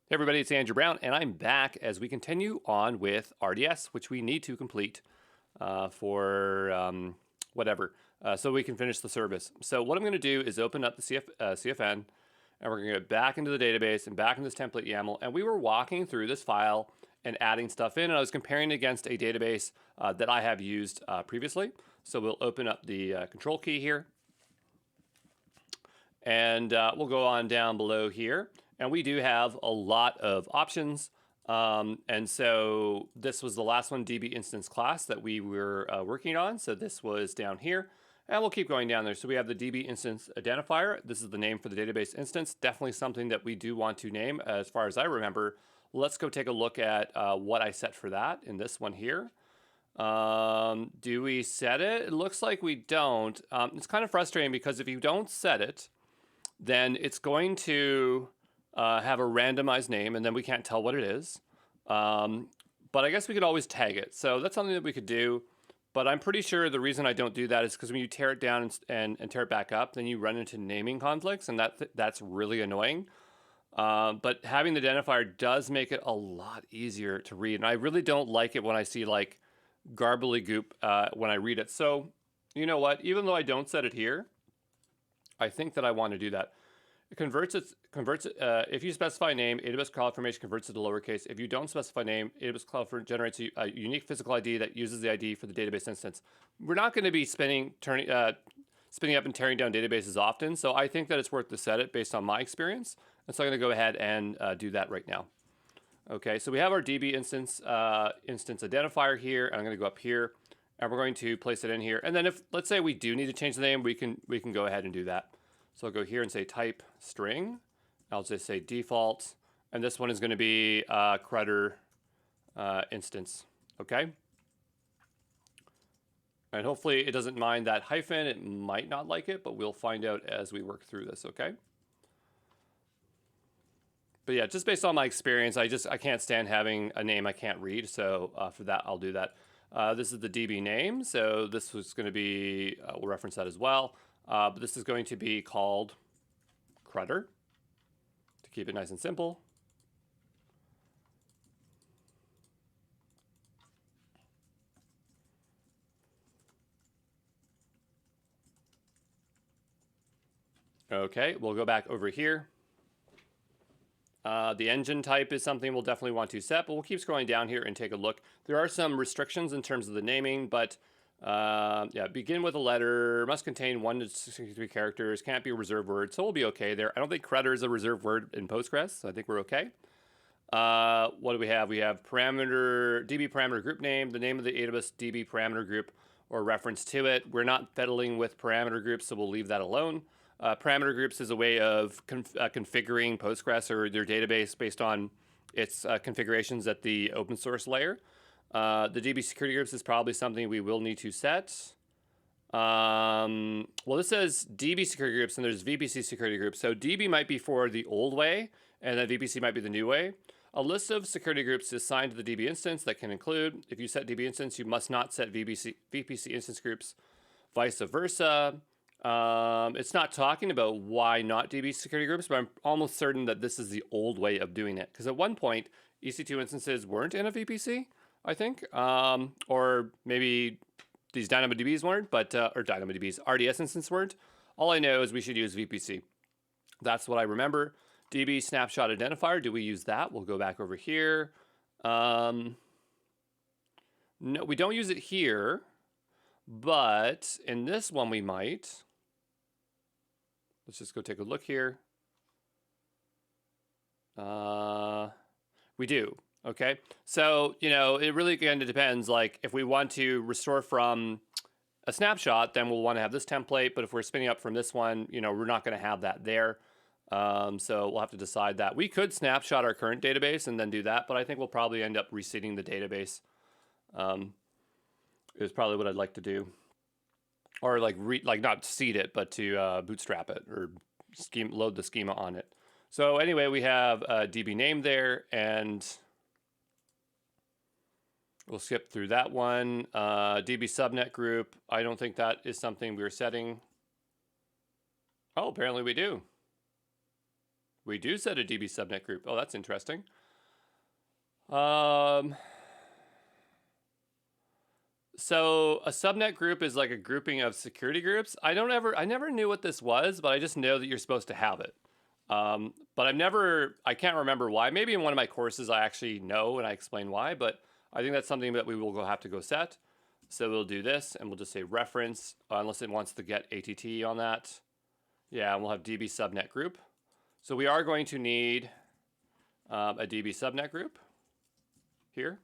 Hey everybody, it's Andrew Brown, and I'm back as we continue on with RDS, which we need to complete for whatever, so we can finish the service. So what I'm going to do is open up the CFN, and we're going to get back into the database and back in this template YAML, and we were walking through this file and adding stuff in, and I was comparing it against a database that I have used previously. So we'll open up the control key here, and we'll go on down below here. And we do have a lot of options. And so this was the last one, DB instance class, that we were working on. So this was down here. And we'll keep going down there. So we have the DB instance identifier. This is the name for the database instance. Definitely something that we do want to name as far as I remember. Let's go take a look at what I set for that in this one here. Do we set it? It looks like we don't. It's kind of frustrating because if you don't set it, then it's going to have a randomized name, and then we can't tell what it is. But I guess we could always tag it. So that's something that we could do. But I'm pretty sure the reason I don't do that is because when you tear it down and tear it back up, then you run into naming conflicts, and that's really annoying. But having the identifier does make it a lot easier to read. And I really don't like it when I see like garbly goop when I read it. So you know what? Even though I don't set it here, I think that I want to do that. It converts it. If you specify a name, AWS CloudFormation converts it to lowercase. If you don't specify a name, AWS CloudFormation generates a unique physical ID that uses the ID for the database instance. We're not going to be spinning up and tearing down databases often, so I think that it's worth to set it based on my experience. And so I'm going to go ahead and do that right now. Okay, so we have our DB instance identifier here, and I'm going to go up here, and we're going to place it in here. And then if, let's say we do need to change the name, we can go ahead and do that. So I'll go here and say type string. I'll just say default. And this one is going to be Crutter instance. Okay. And hopefully it doesn't mind that hyphen. It might not like it, but we'll find out as we work through this. Okay. But yeah, just based on my experience, I can't stand having a name I can't read. So for that, I'll do that. This is the DB name. So this was going to be, we'll reference that as well. But this is going to be called Crutter to keep it nice and simple. Okay, we'll go back over here. The engine type is something we'll definitely want to set, but we'll keep scrolling down here and take a look. There are some restrictions in terms of the naming, but yeah, begin with a letter, must contain 1 to 63 characters, can't be a reserved word, so we'll be okay there. I don't think Crutter is a reserved word in Postgres, so I think we're okay. What do we have? We have DB parameter group name, the name of the AWS DB parameter group or reference to it. We're not fiddling with parameter groups, so we'll leave that alone. Parameter groups is a way of configuring Postgres or their database based on its configurations at the open source layer. The DB security groups is probably something we will need to set. Well, this says DB security groups and there's VPC security groups. So DB might be for the old way and then VPC might be the new way. A list of security groups is assigned to the DB instance that can include, if you set DB instance, you must not set VPC instance groups, vice versa. It's not talking about why not DB security groups, but I'm almost certain that this is the old way of doing it. Because at one point, EC2 instances weren't in a VPC. I think, or maybe these DynamoDBs weren't, but or DynamoDBs RDS instances weren't. All I know is we should use VPC. That's what I remember. DB snapshot identifier. Do we use that? We'll go back over here. No, we don't use it here, but in this one we might. Let's just go take a look here. We do. Okay, so, you know, it really kind of depends. Like, if we want to restore from a snapshot, then we'll want to have this template. But if we're spinning up from this one, you know, we're not going to have that there. So we'll have to decide that. We could snapshot our current database and then do that, but I think we'll probably end up reseeding the database. Is probably what I'd like to do. Or like not seed it, but to bootstrap it or load the schema on it. So anyway, we have a DB name there, and we'll skip through that one. DB subnet group. I don't think that is something we're setting. Oh, apparently we do. We do set a DB subnet group. Oh, that's interesting. So a subnet group is like a grouping of security groups. I never knew what this was, but I just know that you're supposed to have it. But I can't remember why. Maybe in one of my courses I actually know and I explain why, but I think that's something that we will have to go set. So we'll do this and we'll just say reference, unless it wants to get ATT on that. Yeah, and we'll have DB subnet group. So we are going to need a DB subnet group here.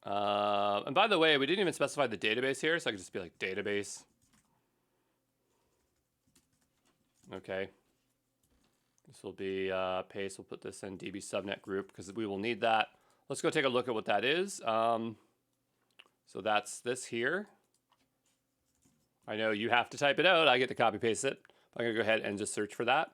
And by the way, we didn't even specify the database here, so I could just be like database. Okay. This will be paste. We'll put this in DB subnet group because we will need that. Let's go take a look at what that is. So that's this here. I know you have to type it out. I get to copy paste it. I'm going to go ahead and just search for that.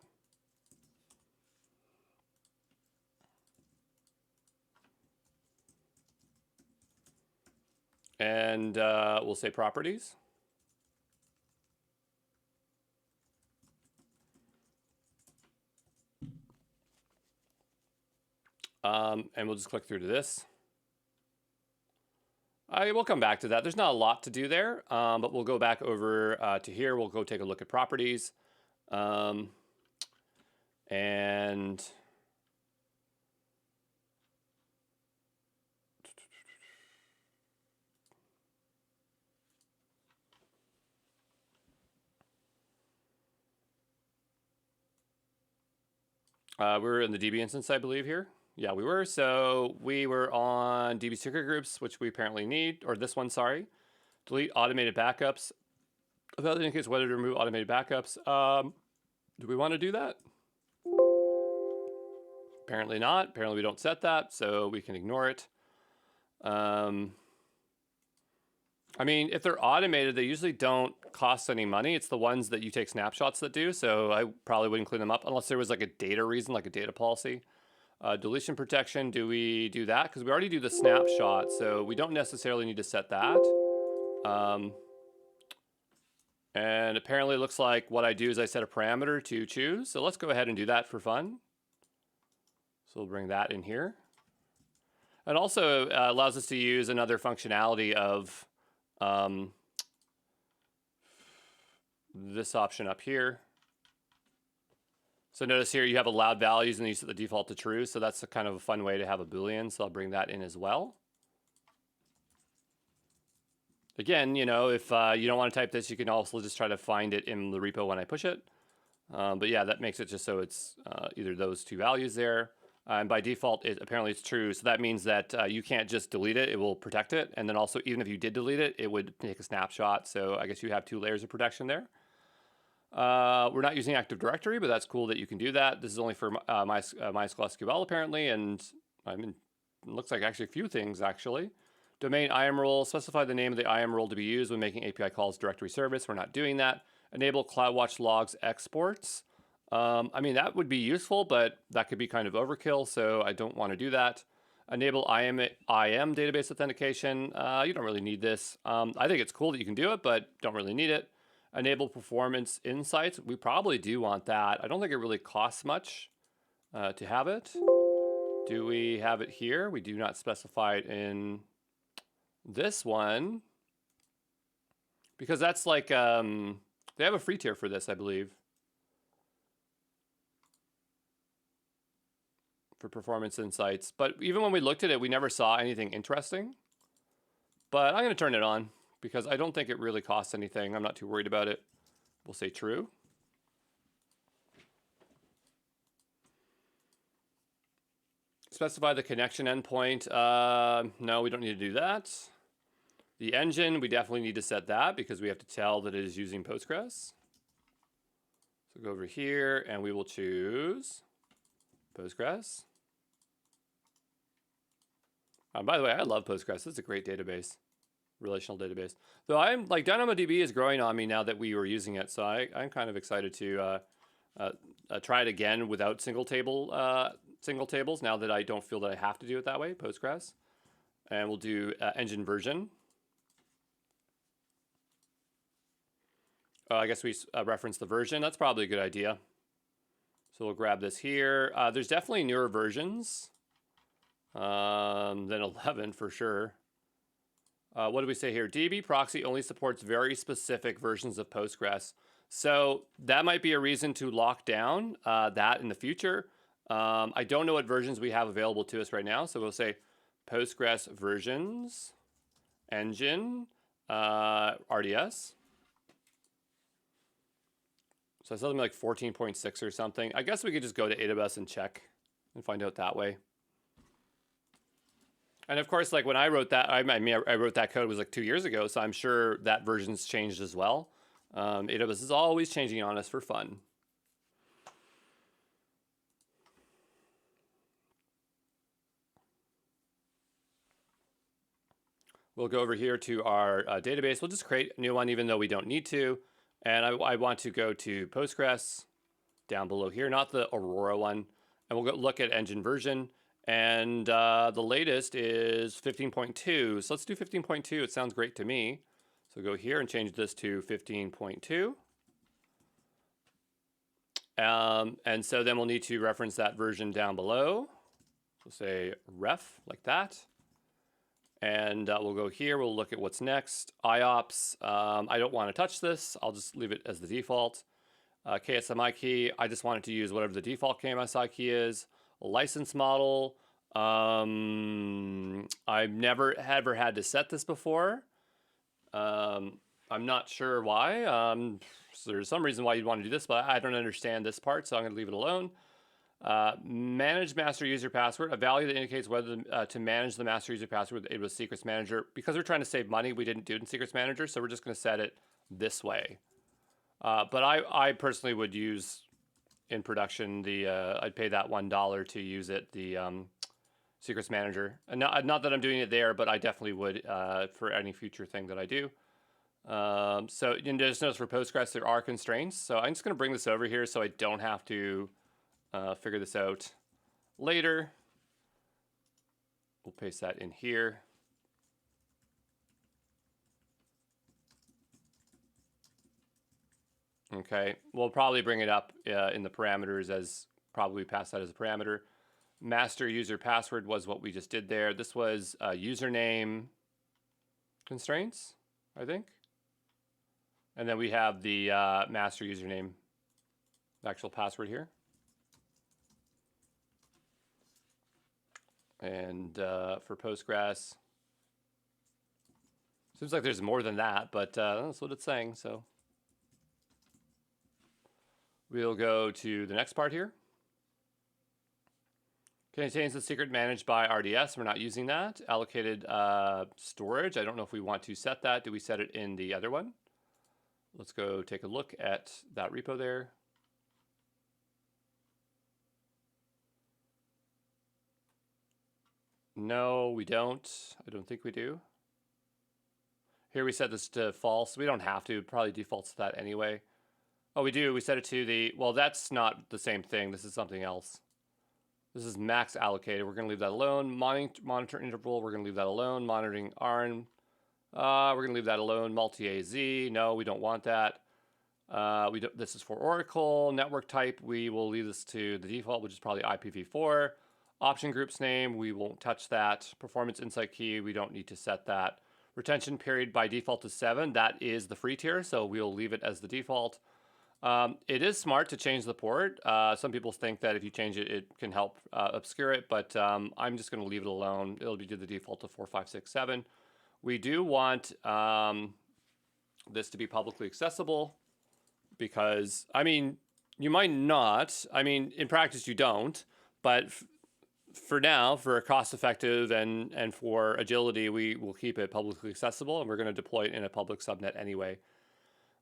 And we'll say properties. And we'll just click through to this. We'll come back to that. There's not a lot to do there, but we'll go back over to here. We'll go take a look at properties. And we're in the DB instance, I believe, here. Yeah, we were. So we were on DB secret groups, which we apparently need, or this one, sorry. Delete automated backups. That indicates whether to remove automated backups. Do we want to do that? Apparently not. Apparently we don't set that, so we can ignore it. I mean, if they're automated, they usually don't cost any money. It's the ones that you take snapshots that do, so I probably wouldn't clean them up unless there was like a data reason, like a data policy. Deletion protection, do we do that? Because we already do the snapshot, so we don't necessarily need to set that. And apparently it looks like what I do is I set a parameter to choose. So let's go ahead and do that for fun. So we'll bring that in here. It also allows us to use another functionality of this option up here. So notice here you have allowed values and you set the default to true. So that's a kind of a fun way to have a Boolean. So I'll bring that in as well. Again, you know, if you don't want to type this, you can also just try to find it in the repo when I push it. But yeah, that makes it just so it's either those two values there. And by default, apparently it's true. So that means that you can't just delete it. It will protect it. And then also, even if you did delete it, it would take a snapshot. So I guess you have two layers of protection there. We're not using Active Directory, but that's cool that you can do that. This is only for MySQL SQL apparently. And I mean, it looks like actually a few things actually. Domain IAM role, specify the name of the IAM role to be used when making API calls directory service. We're not doing that. Enable CloudWatch logs exports. I mean, that would be useful, but that could be kind of overkill, so I don't want to do that. Enable IAM database authentication. You don't really need this. I think it's cool that you can do it, but don't really need it. Enable performance insights. We probably do want that. I don't think it really costs much to have it. Do we have it here? We do not specify it in this one. Because that's like, they have a free tier for this, I believe. For performance insights. But even when we looked at it, we never saw anything interesting. But I'm going to turn it on because I don't think it really costs anything. I'm not too worried about it. We'll say true. Specify the connection endpoint. No, we don't need to do that. The engine, we definitely need to set that because we have to tell that it is using Postgres. So go over here and we will choose Postgres. By the way, I love Postgres. It's a great database, relational database. Though I'm like DynamoDB is growing on me now that we were using it, so I'm kind of excited to try it again without single tables. Now that I don't feel that I have to do it that way, Postgres, and we'll do engine version. I guess we reference the version. That's probably a good idea. So we'll grab this here. There's definitely newer versions than 11 for sure. What do we say here? DB proxy only supports very specific versions of Postgres. So that might be a reason to lock down that in the future. I don't know what versions we have available to us right now. So we'll say Postgres versions, engine, RDS. So something like 14.6 or something. I guess we could just go to AWS and check and find out that way. And of course, like when I wrote that, I wrote that code was like 2 years ago, so I'm sure that version's changed as well. AWS is always changing on us for fun. We'll go over here to our database. We'll just create a new one, even though we don't need to. And I want to go to Postgres down below here, not the Aurora one. And we'll go look at engine version. And the latest is 15.2. So let's do 15.2. It sounds great to me. So go here and change this to 15.2. And so then we'll need to reference that version down below. So say ref like that. And we'll go here. We'll look at what's next. IOPS. I don't want to touch this. I'll just leave it as the default. KSMI key. I just want it to use whatever the default KMSI key is. License model. I've never ever had to set this before. I'm not sure why. So there's some reason why you'd want to do this, but I don't understand this part, so I'm going to leave it alone. Manage master user password, a value that indicates whether to manage the master user password with AWS Secrets Manager. Because we're trying to save money, we didn't do it in Secrets Manager, so we're just going to set it this way. But I personally would use in production I'd pay that $1 to use it, the Secrets Manager. And not that I'm doing it there, but I definitely would for any future thing that I do. So you just notice for Postgres there are constraints. So I'm just going to bring this over here so I don't have to figure this out later. We'll paste that in here. Okay, we'll probably bring it up in the parameters as probably pass that as a parameter. Master user password was what we just did there. This was username constraints, I think. And then we have the master username, the actual password here. And for Postgres, seems like there's more than that, but that's what it's saying. So we'll go to the next part here. Contains the secret managed by RDS. We're not using that. Allocated storage. I don't know if we want to set that. Do we set it in the other one? Let's go take a look at that repo there. No, we don't. I don't think we do. Here we set this to false. We don't have to. It probably defaults to that anyway. Oh, we do. We set it to the... Well, that's not the same thing. This is something else. This is max allocated. We're going to leave that alone. Monitor interval. We're going to leave that alone. Monitoring ARN. We're going to leave that alone. Multi-AZ. No, we don't want that. This is for Oracle. Network type. We will leave this to the default, which is probably IPv4. Option groups name, we won't touch that. Performance insight key, we don't need to set that. Retention period by default is 7. That is the free tier, so we'll leave it as the default. It is smart to change the port. Some people think that if you change it, it can help obscure it, but I'm just going to leave it alone. It'll be to the default of 4567. We do want this to be publicly accessible because, I mean, you might not. I mean, in practice, you don't, but for now, for cost-effective and for agility, we will keep it publicly accessible, and we're going to deploy it in a public subnet anyway.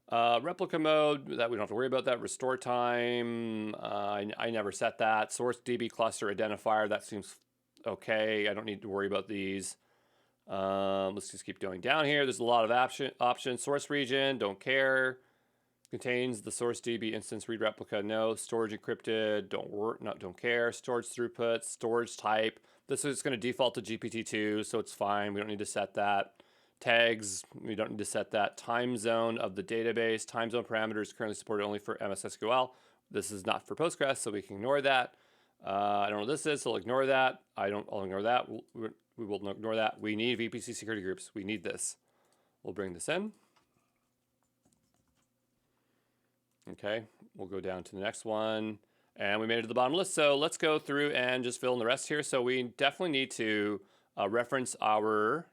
Replica mode, that we don't have to worry about that. Restore time, I never set that. Source DB cluster identifier, that seems okay. I don't need to worry about these. Let's just keep going down here. There's a lot of options. Source region, don't care. Contains the source DB instance read replica, no. Storage encrypted, don't care. Storage throughput, storage type. This is going to default to GPT-2, so it's fine. We don't need to set that. Tags, we don't need to set that. Time zone of the database. Time zone parameters currently supported only for MS SQL. This is not for Postgres, so we can ignore that. I don't know what this is, so I'll ignore that. I'll ignore that. We will ignore that. We need VPC security groups. We need this. We'll bring this in. Okay, we'll go down to the next one. And we made it to the bottom list. So let's go through and just fill in the rest here. So we definitely need to reference our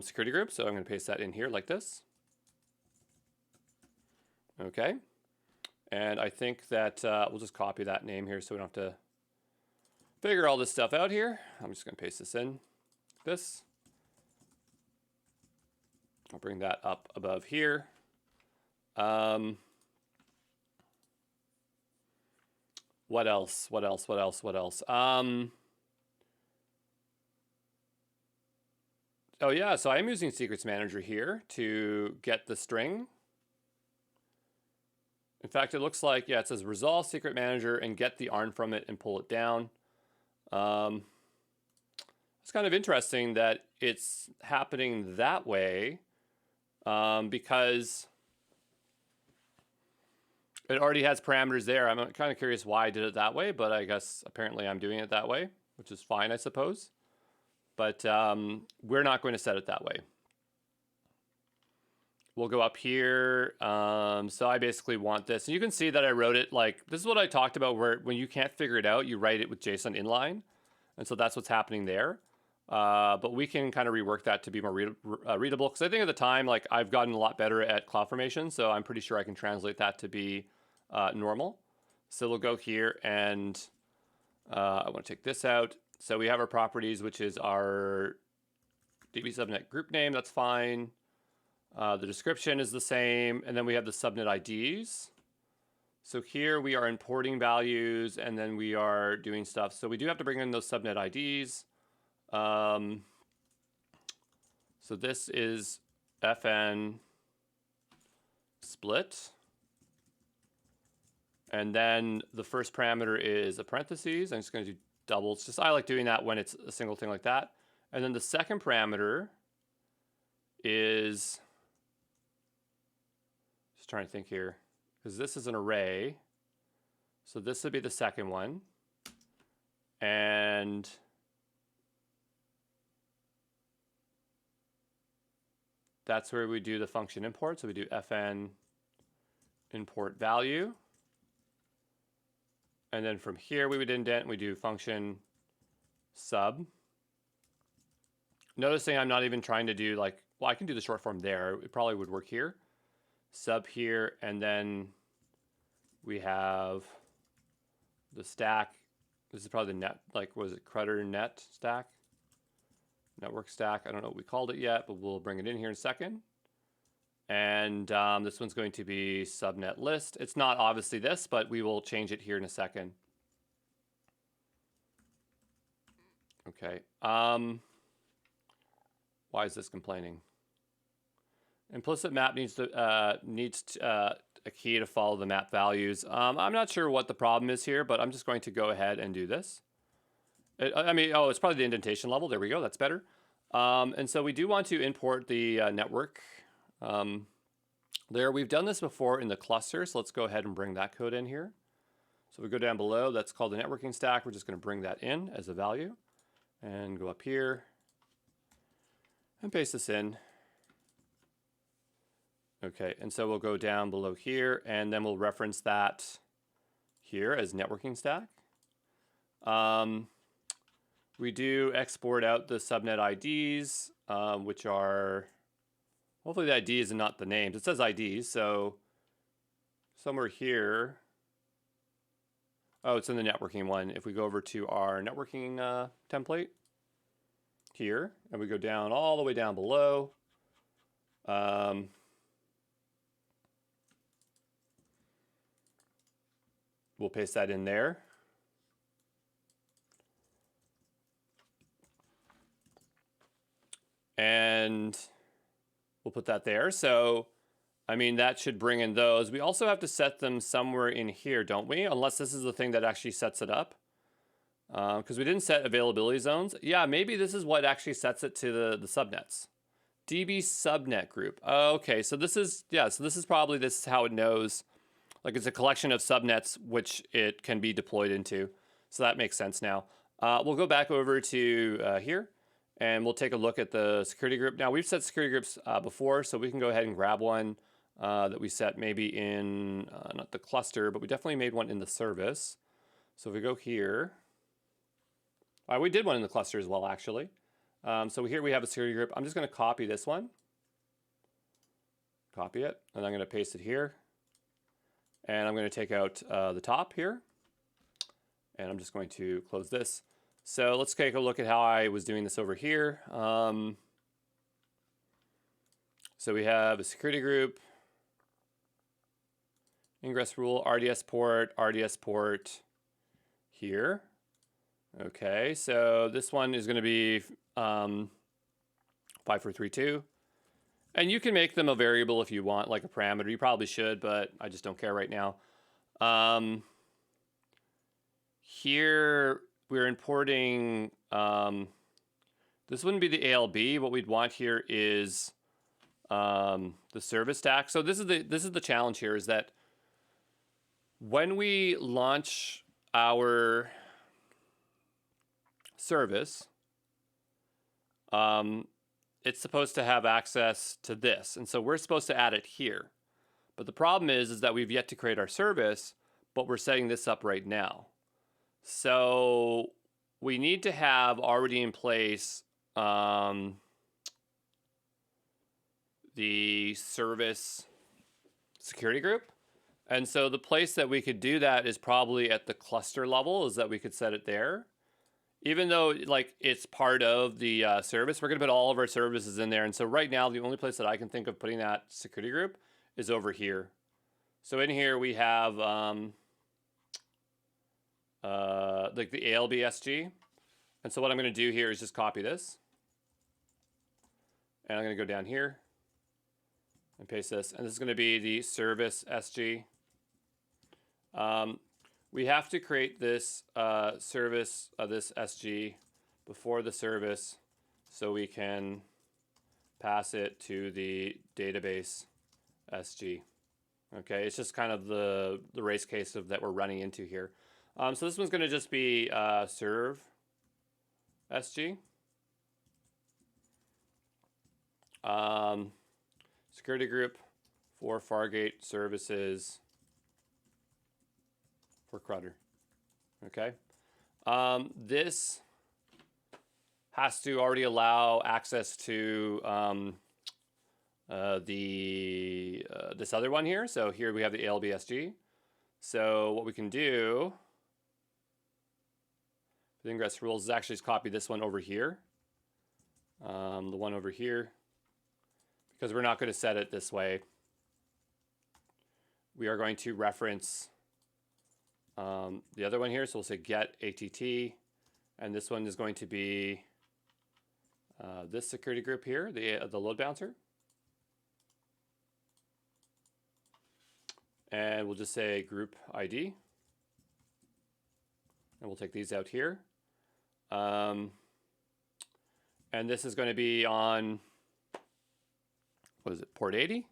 security group. So I'm going to paste that in here like this. Okay. And I think that we'll just copy that name here so we don't have to figure all this stuff out here. I'm just going to paste this in. This. I'll bring that up above here. What else? Oh yeah, so I'm using Secrets Manager here to get the string. In fact, it looks like, yeah, it says resolve Secret Manager and get the ARN from it and pull it down. It's kind of interesting that it's happening that way because it already has parameters there. I'm kind of curious why I did it that way, but I guess apparently I'm doing it that way, which is fine, I suppose. But we're not going to set it that way. We'll go up here. So I basically want this. And you can see that I wrote it like, this is what I talked about where when you can't figure it out, you write it with JSON inline. And so that's what's happening there. But we can kind of rework that to be more readable. Because I think at the time, like I've gotten a lot better at CloudFormation. So I'm pretty sure I can translate that to be normal. So we'll go here and I want to take this out. So we have our properties, which is our DB subnet group name. That's fine. The description is the same. And then we have the subnet IDs. So here we are importing values and then we are doing stuff. So we do have to bring in those subnet IDs. So this is FN split. And then the first parameter is a parentheses. I'm just going to do doubles. Just I like doing that when it's a single thing like that. And then the second parameter is, just trying to think here, because this is an array. So this would be the second one. And that's where we do the function import. So we do FN import value. And then from here we would indent, we do function sub. Noticing I'm not even trying to do like, well, I can do the short form there. It probably would work here. Sub here, and then we have the stack. This is probably the net, like, was it Cruder net stack? Network stack. I don't know what we called it yet, but we'll bring it in here in a second. And this one's going to be subnet list. It's not obviously this, but we will change it here in a second. Okay. Why is this complaining? Implicit map needs a key to follow the map values. I'm not sure what the problem is here, but I'm just going to go ahead and do this. It's probably the indentation level. There we go. That's better. And so we do want to import the network. There, we've done this before in the cluster, so let's go ahead and bring that code in here. So we go down below, that's called the networking stack. We're just going to bring that in as a value and go up here and paste this in. Okay, and so we'll go down below here and then we'll reference that here as networking stack. We do export out the subnet IDs, which are, hopefully the IDs and not the names. It says IDs, so somewhere here, oh, it's in the networking one. If we go over to our networking template here, and we go down all the way down below, we'll paste that in there. And we'll put that there. So, I mean, that should bring in those. We also have to set them somewhere in here, don't we? Unless this is the thing that actually sets it up. Because we didn't set availability zones. Yeah, maybe this is what actually sets it to the subnets. DB subnet group. Okay, so this is, yeah, so this is probably, this is how it knows. Like it's a collection of subnets which it can be deployed into. So that makes sense now. We'll go back over to here, and we'll take a look at the security group. Now we've set security groups before, so we can go ahead and grab one that we set maybe in, not the cluster, but we definitely made one in the service. So if we go here, we did one in the cluster as well, actually. So here we have a security group. I'm just going to copy this one. Copy it, and I'm going to paste it here. And I'm going to take out the top here. And I'm just going to close this. So let's take a look at how I was doing this over here. So we have a security group, ingress rule, RDS port here. Okay, so this one is going to be 5432. And you can make them a variable if you want, like a parameter. You probably should, but I just don't care right now. Here we're importing, this wouldn't be the ALB. What we'd want here is the service stack. So this is the challenge here, is that when we launch our service, it's supposed to have access to this. And so we're supposed to add it here. But the problem is that we've yet to create our service, but we're setting this up right now. So we need to have already in place the service security group. And so the place that we could do that is probably at the cluster level, is that we could set it there. Even though like it's part of the service, we're going to put all of our services in there. And so right now, the only place that I can think of putting that security group is over here. So in here we have like the ALBSG. And so what I'm going to do here is just copy this. And I'm going to go down here and paste this. And this is going to be the service SG. We have to create this service, this SG, before the service so we can pass it to the database SG. Okay, it's just kind of the race case that we're running into here. So this one's going to just be serve SG. Security group for Fargate services for CRUDR. Okay. This has to already allow access to this other one here. So here we have the ALBSG. So what we can do, the ingress rules, is actually just copy this one over here. The one over here, because we're not going to set it this way. We are going to reference the other one here. So we'll say get ATT, and this one is going to be this security group here, the load balancer. And we'll just say group ID. And we'll take these out here. And this is going to be on, what is it, port 80?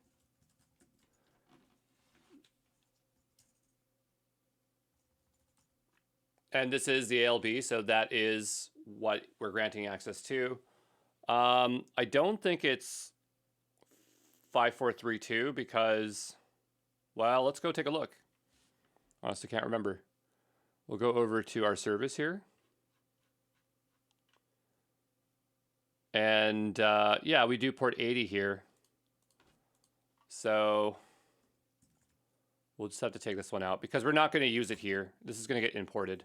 And this is the ALB, so that is what we're granting access to. I don't think it's 5432 because, well, let's go take a look. Honestly, can't remember. We'll go over to our service here. And yeah, we do port 80 here. So we'll just have to take this one out because we're not going to use it here. This is going to get imported.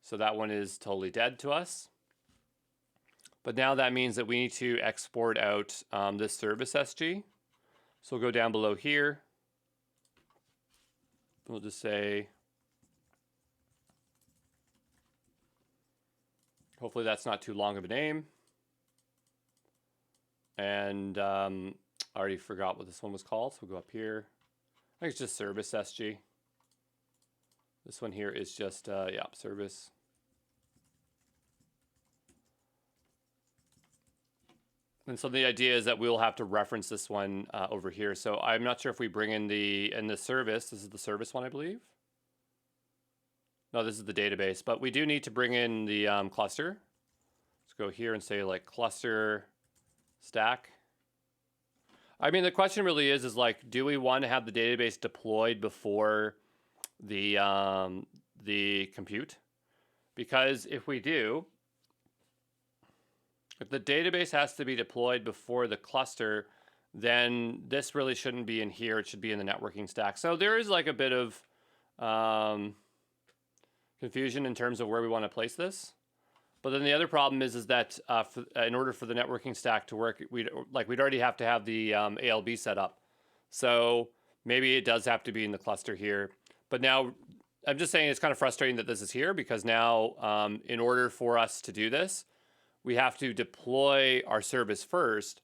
So that one is totally dead to us. But now that means that we need to export out this service SG. So we'll go down below here. We'll just say, hopefully that's not too long of a name. And I already forgot what this one was called. So we'll go up here. I think it's just service SG. This one here is just, yeah, service. And so the idea is that we'll have to reference this one over here. So I'm not sure if we bring in the service. This is the service one, I believe. No, this is the database, but we do need to bring in the cluster. Let's go here and say like cluster stack. I mean, the question really is like, do we want to have the database deployed before the compute? Because if we do, if the database has to be deployed before the cluster, then this really shouldn't be in here. It should be in the networking stack. So there is like a bit of confusion in terms of where we want to place this. But then the other problem is that in order for the networking stack to work, we'd already have to have the ALB set up. So maybe it does have to be in the cluster here. But now I'm just saying it's kind of frustrating that this is here, because now in order for us to do this, we have to deploy our service first,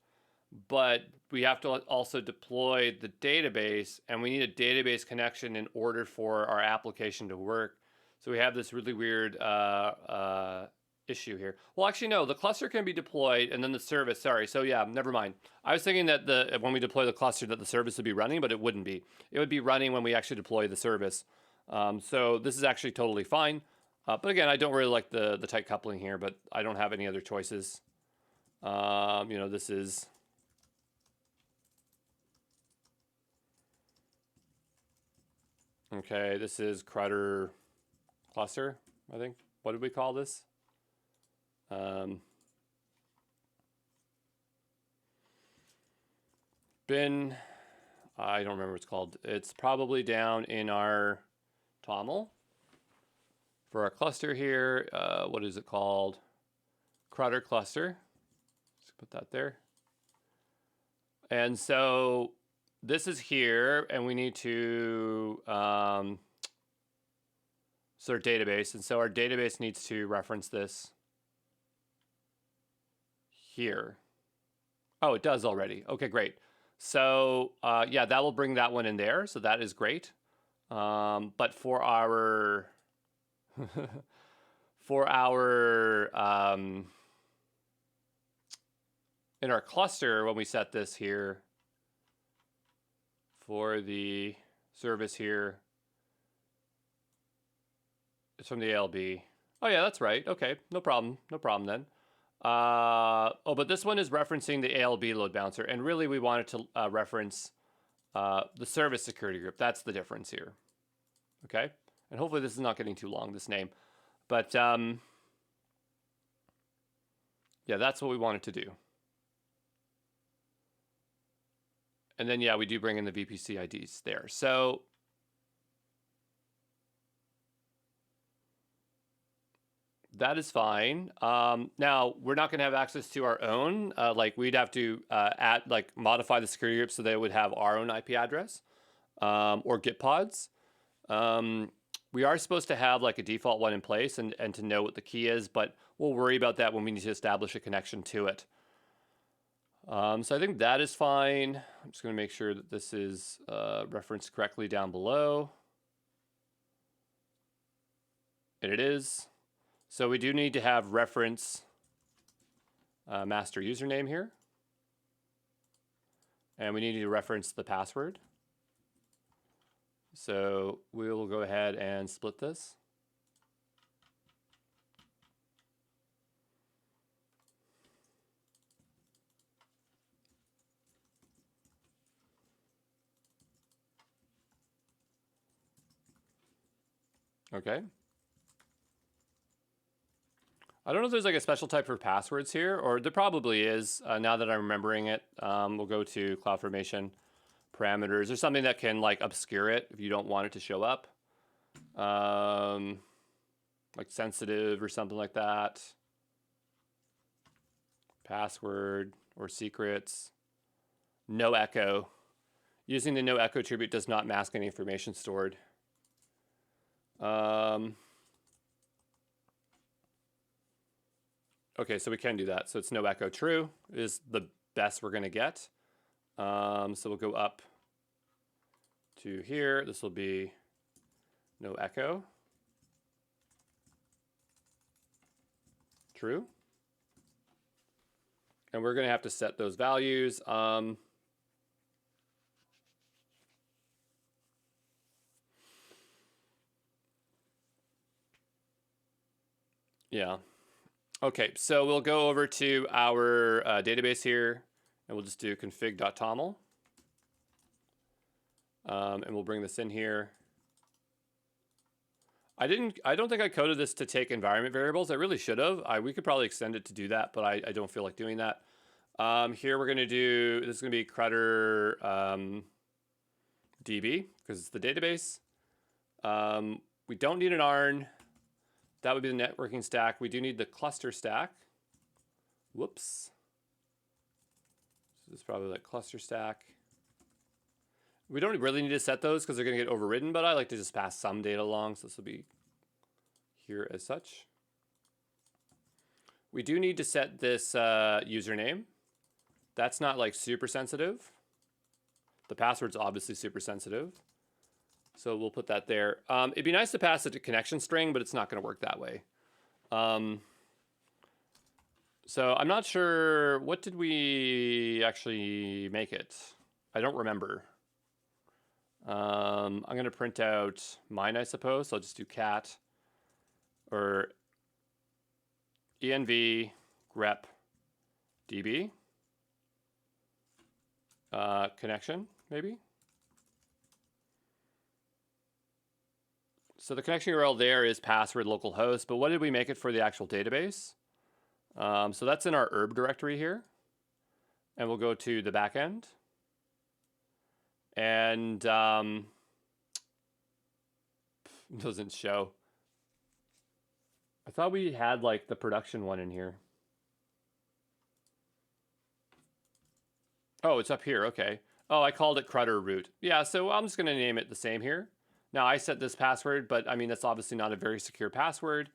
but we have to also deploy the database, and we need a database connection in order for our application to work. So we have this really weird issue here. Well, actually, no, the cluster can be deployed and then the service, sorry. So yeah, never mind. I was thinking that when we deploy the cluster that the service would be running, but it wouldn't be. It would be running when we actually deploy the service. So this is actually totally fine. But again, I don't really like the tight coupling here, but I don't have any other choices. You know, this is... Okay, this is CRUD cluster, I think. What did we call this? Bin, I don't remember what it's called. It's probably down in our TOML for our cluster here. What is it called? CRUD cluster. Let's put that there. And so this is here, and we need to so our database, and so our database needs to reference this here. Oh, it does already. Okay, great. So yeah, that will bring that one in there. So that is great. But for our in our cluster, when we set this here for the service here, it's from the ALB. Oh yeah, that's right. Okay, no problem. No problem then. Oh, but this one is referencing the ALB load balancer, and really we wanted to reference the service security group. That's the difference here. Okay, and hopefully this is not getting too long, this name. But yeah, that's what we wanted to do. And then yeah, we do bring in the VPC IDs there. So that is fine. Now we're not going to have access to our own. Like we'd have to modify the security group so they would have our own IP address or Git pods. We are supposed to have like a default one in place and to know what the key is, but we'll worry about that when we need to establish a connection to it. So I think that is fine. I'm just going to make sure that this is referenced correctly down below. And it is. So we do need to have reference master username here. And we need to reference the password. So we will go ahead and split this. Okay. I don't know if there's like a special type for passwords here, or there probably is. Now that I'm remembering it, we'll go to CloudFormation parameters. There's something that can like obscure it if you don't want it to show up, like sensitive or something like that. Password or secrets. No echo. Using the no echo attribute does not mask any information stored. Okay, so we can do that. So it's no echo true is the best we're going to get. So we'll go up to here. This will be no echo. True. And we're going to have to set those values. Yeah. Okay, so we'll go over to our database here, and we'll just do config.toml. And we'll bring this in here. I don't think I coded this to take environment variables. I really should have. We could probably extend it to do that, but I don't feel like doing that. Here we're going to do, this is going to be Crutter DB, because it's the database. We don't need an ARN. That would be the networking stack. We do need the cluster stack. Whoops. This is probably like cluster stack. We don't really need to set those because they're going to get overridden, but I like to just pass some data along, so this will be here as such. We do need to set this username. That's not like super sensitive. The password's obviously super sensitive. So we'll put that there. It'd be nice to pass it to connection string, but it's not going to work that way. So I'm not sure, what did we actually make it? I don't remember. I'm going to print out mine, I suppose. So I'll just do cat or env grep db connection, maybe. So the connection URL there is password localhost, but what did we make it for the actual database? So that's in our herb directory here. And we'll go to the backend. And doesn't show. I thought we had like the production one in here. Oh, it's up here. Okay. Oh, I called it Crutter root. Yeah, so I'm just going to name it the same here. Now I set this password, but I mean, that's obviously not a very secure password.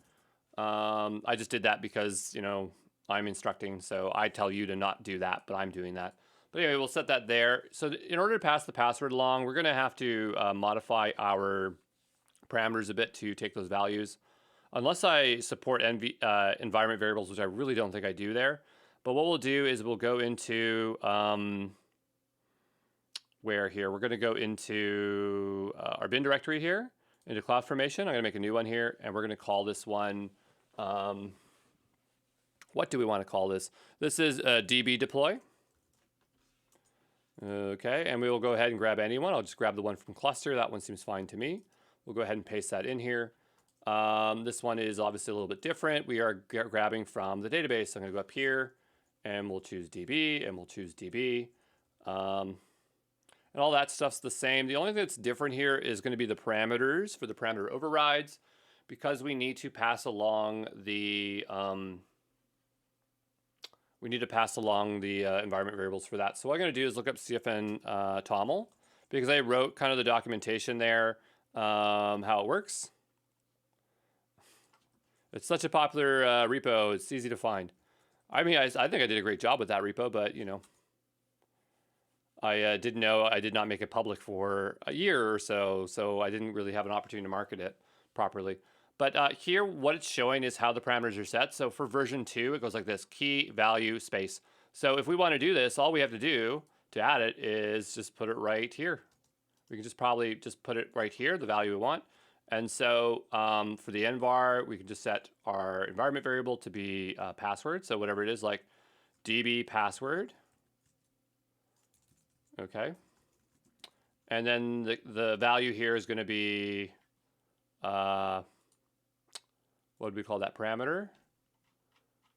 I just did that because, you know, I'm instructing, so I tell you to not do that, but I'm doing that. But anyway, we'll set that there. So in order to pass the password along, we're going to have to modify our parameters a bit to take those values. Unless I support environment variables, which I really don't think I do there. But what we'll do is we'll go into, where here? We're going to go into our bin directory here, into CloudFormation. I'm going to make a new one here, and we're going to call this one, what do we want to call this? This is db deploy. Okay, and we will go ahead and grab any one. I'll just grab the one from cluster. That one seems fine to me. We'll go ahead and paste that in here. This one is obviously a little bit different. We are grabbing from the database. I'm going to go up here, and we'll choose DB, and we'll choose DB. And all that stuff's the same. The only thing that's different here is going to be the parameters for the parameter overrides, because we need to pass along the environment variables for that. So what I'm going to do is look up CFN TOML, because I wrote kind of the documentation there, how it works. It's such a popular repo. It's easy to find. I mean, I think I did a great job with that repo, but you know, I didn't know, I did not make it public for a year or so, so I didn't really have an opportunity to market it properly. But here, what it's showing is how the parameters are set. So for version 2, it goes like this: key, value, space. So if we want to do this, all we have to do to add it is just put it right here. We can just probably just put it right here, the value we want. And so for the envar, we can just set our environment variable to be password. So whatever it is, like db password. Okay. And then the value here is going to be, what did we call that parameter?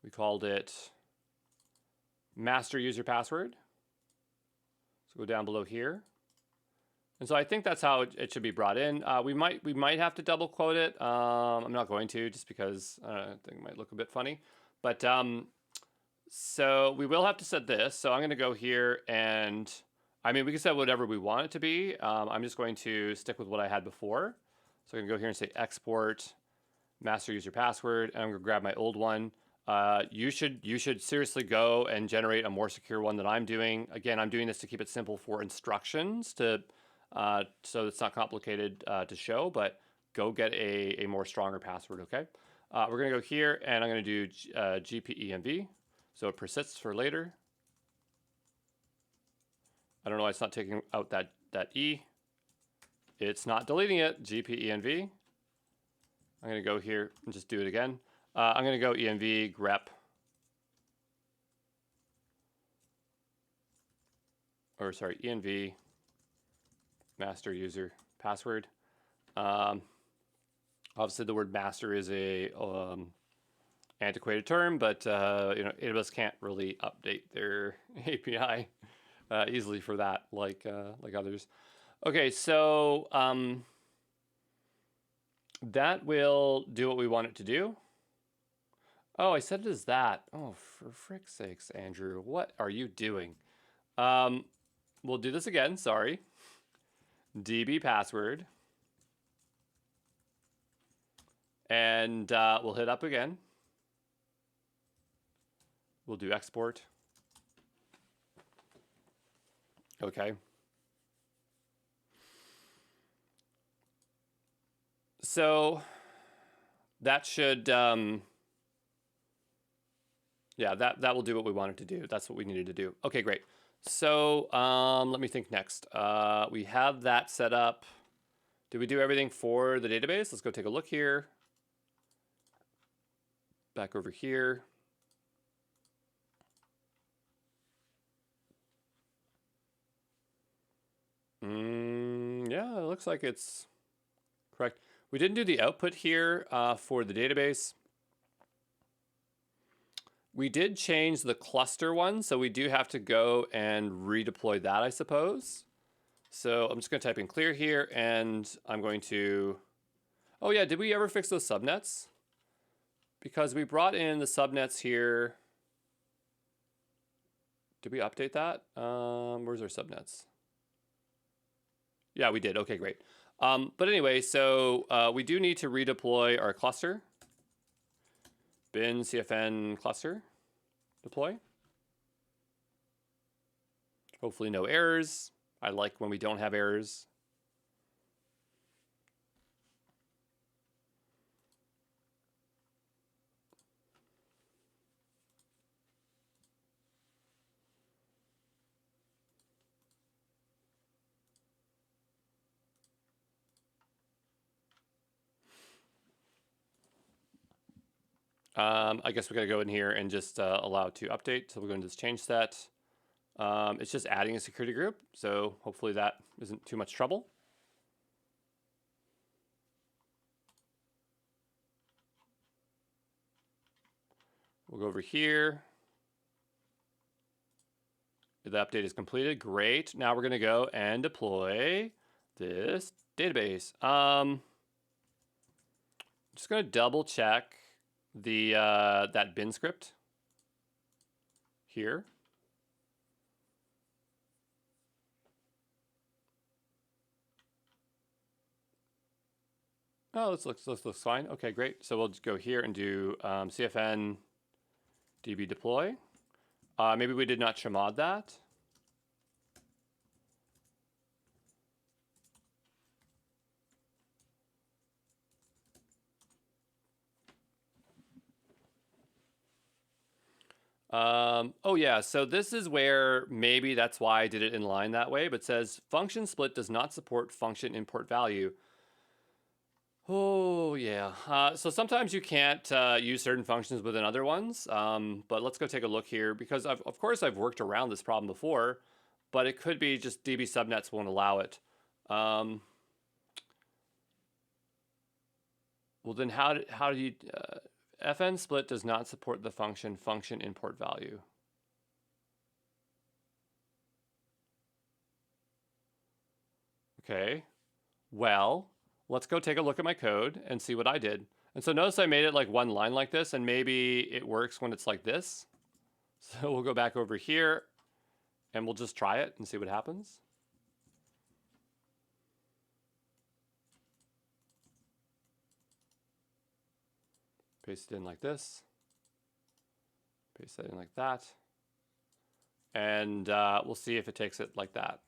We called it master user password. So go down below here. And so I think that's how it should be brought in. We might have to double quote it. I'm not going to, just because I think it might look a bit funny. But so we will have to set this. So I'm going to go here, and I mean, we can set whatever we want it to be. I'm just going to stick with what I had before. So I'm going to go here and say export master user password, and I'm going to grab my old one. You should seriously go and generate a more secure one than I'm doing. Again, I'm doing this to keep it simple for instructions, to so it's not complicated to show, but go get a more stronger password, okay? We're going to go here, and I'm going to do gpenv, so it persists for later. I don't know why it's not taking out that E. It's not deleting it. GPENV. I'm going to go here and just do it again. I'm going to go env grep. Or sorry, env master user password. Obviously, the word master is a antiquated term, but you know, AWS can't really update their API easily for that, like others. Okay, so that will do what we want it to do. Oh, I said it as that. Oh, for frick's sakes, Andrew, what are you doing? We'll do this again. Sorry. DB password. And we'll hit up again. We'll do export. Okay. So that should, yeah, that will do what we wanted to do. That's what we needed to do. Okay, great. So let me think next. We have that set up. Did we do everything for the database? Let's go take a look here. Back over here. Yeah, it looks like it's correct. We didn't do the output here for the database. We did change the cluster one, so we do have to go and redeploy that, I suppose. So I'm just going to type in clear here, and I'm going to... Oh yeah, did we ever fix those subnets? Because we brought in the subnets here. Did we update that? Where's our subnets? Yeah, we did. Okay, great. But anyway, so we do need to redeploy our cluster. Bin CFN cluster deploy. Hopefully no errors. I like when we don't have errors. I guess we got to go in here and just allow it to update. So we're going to just change that. It's just adding a security group. So hopefully that isn't too much trouble. We'll go over here. The update is completed. Great. Now we're going to go and deploy this database. Just going to double check the that bin script here. Oh, this looks fine. Okay, great. So we'll just go here and do CFN db deploy. Maybe we did not chmod that. Oh yeah, so this is where maybe that's why I did it in line that way, but it says function split does not support function import value. Oh yeah, so sometimes you can't use certain functions within other ones, but let's go take a look here because of course I've worked around this problem before, but it could be just DB subnets won't allow it. Well then how do you... FN split does not support the function import value. Okay, well, let's go take a look at my code and see what I did. And so notice I made it like one line like this, and maybe it works when it's like this. So we'll go back over here and we'll just try it and see what happens. Paste it in like this. Paste that in like that. And we'll see if it takes it like that.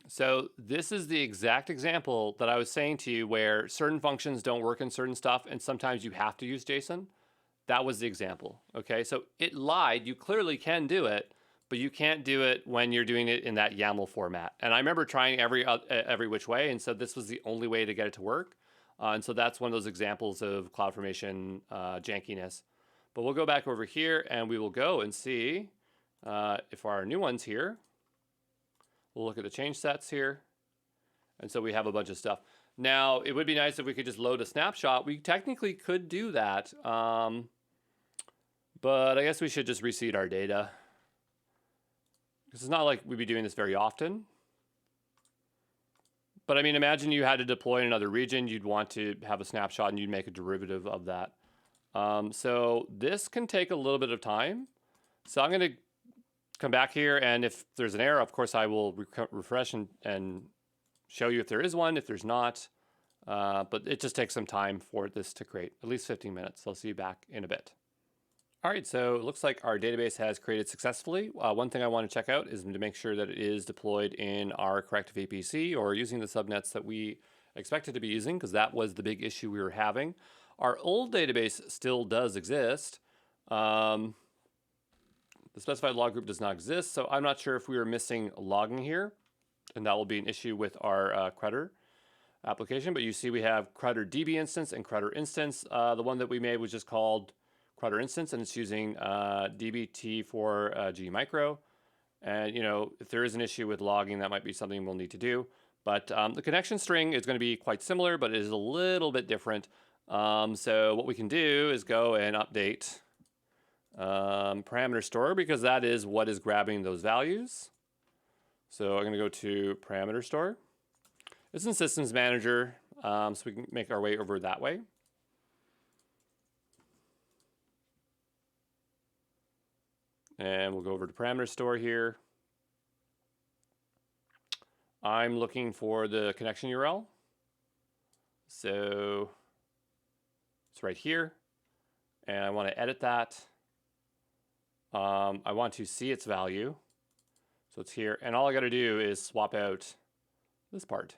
So this is the exact example that I was saying to you where certain functions don't work in certain stuff and sometimes you have to use JSON. That was the example, okay? So it lied, you clearly can do it, but you can't do it when you're doing it in that YAML format. And I remember trying every which way, and so this was the only way to get it to work. And so that's one of those examples of CloudFormation jankiness. But we'll go back over here and we will go and see if our new one's here. We'll look at the change sets here. And so we have a bunch of stuff. Now, it would be nice if we could just load a snapshot. We technically could do that. But I guess we should just reseed our data. Because it's not like we'd be doing this very often. But I mean, imagine you had to deploy in another region. You'd want to have a snapshot and you'd make a derivative of that. So this can take a little bit of time. So I'm going to come back here, and if there's an error, of course, I will refresh and show you if there is one, if there's not. But it just takes some time for this to create, at least 15 minutes. I'll see you back in a bit. All right, so it looks like our database has created successfully. One thing I want to check out is to make sure that it is deployed in our corrective VPC or using the subnets that we expected to be using, because that was the big issue we were having. Our old database still does exist. The specified log group does not exist, so I'm not sure if we were missing logging here, and that will be an issue with our Crutter application. But you see we have Crutter DB instance and Crutter instance. The one that we made was just called Crutter instance, and it's using dbt for G micro. And you know, if there is an issue with logging, that might be something we'll need to do. But the connection string is going to be quite similar, but it is a little bit different. So what we can do is go and update parameter store, because that is what is grabbing those values. So I'm going to go to parameter store. It's in systems manager, so we can make our way over that way. And we'll go over to parameter store here. I'm looking for the connection URL. So it's right here. And I want to edit that. I want to see its value. So it's here. And all I got to do is swap out this part,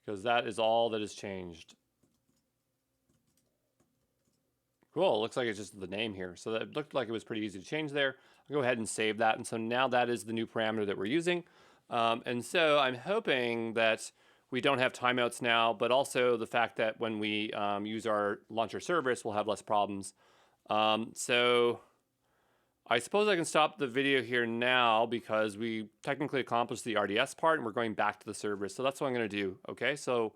because that is all that has changed. Cool, looks like it's just the name here. So that looked like it was pretty easy to change there. I'll go ahead and save that. And so now that is the new parameter that we're using. And so I'm hoping that we don't have timeouts now, but also the fact that when we use our launcher service, we'll have less problems. So I suppose I can stop the video here now, because we technically accomplished the RDS part and we're going back to the service. So that's what I'm going to do. Okay, so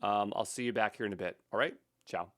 I'll see you back here in a bit. All right, ciao.